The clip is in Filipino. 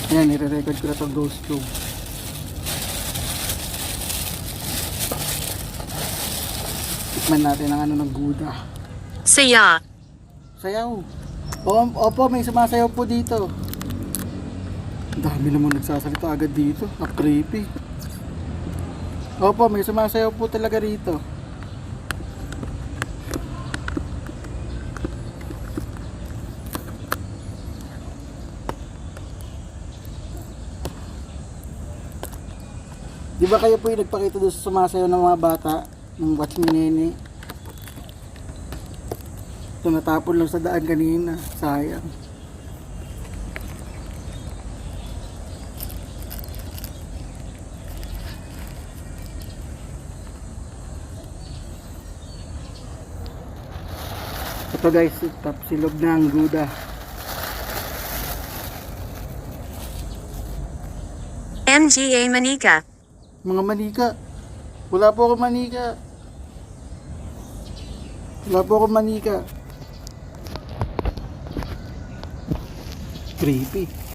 Ayan, nire-record ko na itong ghost tube. Tikman natin ang ano ng Gouda. Saya. Sayaw. Opo, may sumasayaw po dito. Ang dami naman nagsasalita agad dito. Creepy. Opo, may sumasayaw po talaga rito. Di ba kayo po yung nagpakita doon sa sumasayaw ng mga bata ng Watch Me Nene? Ito natapon lang sa daan kanina. Sayang. Ito guys, silog na ang Gouda. NGA Manika. Mga manika. Wala po akong manika. Wala po akong manika. Creepy.